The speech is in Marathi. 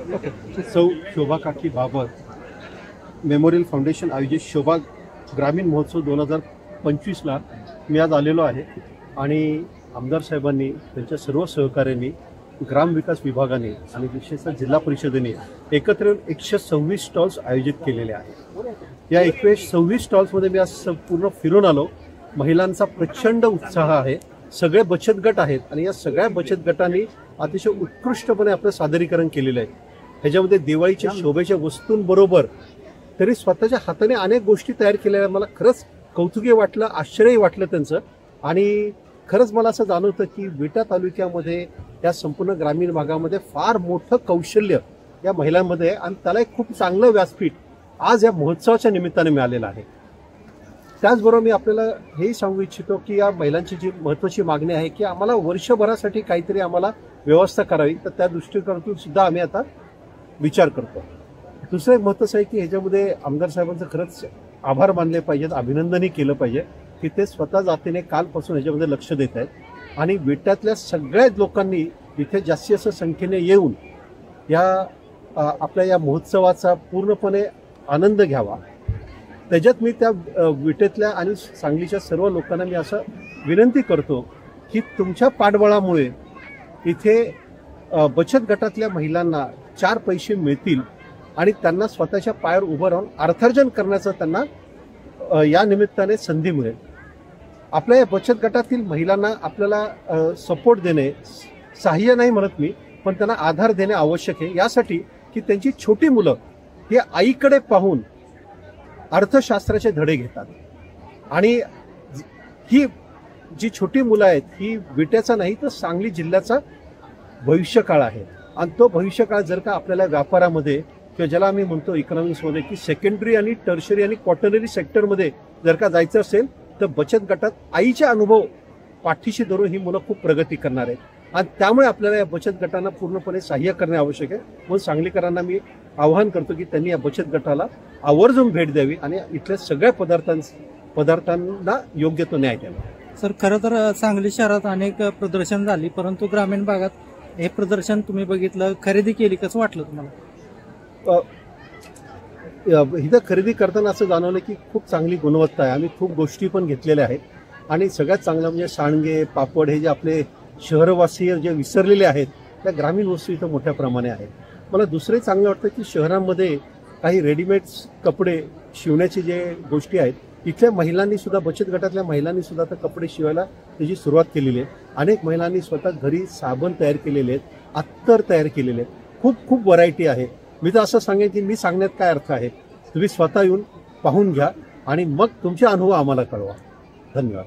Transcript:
सौ शोभा काकी बाबर मेमोरियल फाउंडेशन आयोजित शोभा ग्रामीण महोत्सव 2025ला मी आज आलेलो आहे आणि आमदार साहेबांनी त्यांच्या सर्व सहकार्यांनी ग्रामविकास विभागाने आणि विशेषतः जिल्हा परिषदेने एकत्र 126 स्टॉल्स आयोजित केलेले आहेत। या 126 स्टॉल्समध्ये मी आज पूर्ण फिरून आलो। महिलांचा प्रचंड उत्साह आहे, सगळे बचत गट आहेत आणि या सगळ्या बचत गटांनी अतिशय उत्कृष्टपणे आपलं सादरीकरण केलेलं आहे। ह्याच्यामध्ये दिवाळीच्या शोभेच्या वस्तूंबरोबर तरी स्वतःच्या हाताने अनेक गोष्टी तयार केलेल्या मला खरंच कौतुकी वाटलं, आश्चर्यही वाटलं त्यांचं। आणि खरंच मला असं जाणवतं की विटा तालुक्यामध्ये या संपूर्ण ग्रामीण भागामध्ये फार मोठं कौशल्य या महिलांमध्ये आहे आणि त्याला एक खूप चांगलं व्यासपीठ आज या महोत्सवाच्या निमित्ताने मिळालेलं आहे। त्याचबरोबर मी आपल्याला हेही सांगू इच्छितो की या महिलांची जी महत्त्वाची मागणी आहे की आम्हाला वर्षभरासाठी काहीतरी आम्हाला व्यवस्था करावी, तर त्या दृष्टिकोनातून सुद्धा आम्ही आता विचार करतो। दुसरं एक महत्त्वाचं आहे की ह्याच्यामध्ये आमदार साहेबांचं खरंच आभार मानले पाहिजेत, अभिनंदनही केलं पाहिजे की ते स्वतः जातीने कालपासून ह्याच्यामध्ये लक्ष देत आहेत आणि विट्यातल्या सगळ्या लोकांनी इथे जास्तीत संख्येने येऊन या आपल्या या महोत्सवाचा पूर्णपणे आनंद घ्यावा। त्याच्यात मी त्या विटेतल्या आणि सांगलीच्या सर्व लोकांना मी असं विनंती करतो की तुमच्या पाठबळामुळे इथे बचत गटातल्या महिलांना 4 पैसे मिळतील आणि त्यांना स्वतःच्या पायावर उभं राहून अर्थार्जन करण्याचं त्यांना या निमित्ताने संधी मिळेल। आपल्या या बचत गटातील महिलांना आपल्याला सपोर्ट देणे, सहाय्य नाही म्हणत मी, पण त्यांना आधार देणे आवश्यक आहे, यासाठी की त्यांची छोटी मुलं हे आईकडे पाहून अर्थशास्त्राचे धडे घेतात आणि ही जी छोटी मुलं आहेत ही विट्याचा नाही तर सांगली जिल्ह्याचा भविष्यकाळ आहे आणि तो भविष्यकाळ जर का आपल्याला व्यापारामध्ये किंवा ज्याला आम्ही म्हणतो इकॉनॉमिक्समध्ये की सेकंडरी आणि टर्शरी आणि क्वार्टररी सेक्टरमध्ये जर का जायचं असेल तर बचत गटात आईचे अनुभव पाठीशी धरून ही मुलं खूप प्रगती करणार आहेत आणि त्यामुळे आपल्याला या बचत गटांना पूर्णपणे सहाय्य करणे आवश्यक आहे। म्हणून सांगलीकरांना मी आवाहन करतो की त्यांनी या बचत गटाला आवर्जून भेट द्यावी आणि इथल्या सगळ्या पदार्थांना योग्य तो न्याय द्यावा। सर, खरं तर सांगली शहरात अनेक प्रदर्शन झाली, परंतु ग्रामीण भागात हे प्रदर्शन तुम्ही बघितलं, खरेदी केली, कसं वाटलं तुम्हाला? इथं खरेदी करताना असं जाणवलं की खूप चांगली गुणवत्ता आहे। आम्ही खूप गोष्टी पण घेतलेल्या आहेत आणि सगळ्यात चांगलं म्हणजे सांडगे, पापड हे जे आपले शहरवासी जे विसरलेले आहेत त्या ग्रामीण वस्तू इथं मोठ्या प्रमाणे आहेत। मला दुसरे चांगलं वाटतं की शहरांमध्ये काही रेडीमेड कपडे शिवण्याची जे गोष्टी आहेत इथल्या महिलांनी सुद्धा, बचत गटातल्या महिलांनी सुद्धा आता कपडे शिवायला त्याची सुरुवात केलेली आहे। अनेक महिलांनी स्वतः घरी साबण तयार केलेले आहेत, अत्तर तयार केलेले आहेत, खूप खूप व्हरायटी आहे। मी तर असं सांगेन की मी सांगण्यात काय अर्थ आहे, तुम्ही स्वतः येऊन पाहून घ्या आणि मग तुमचे अनुभव आम्हाला कळवा। धन्यवाद।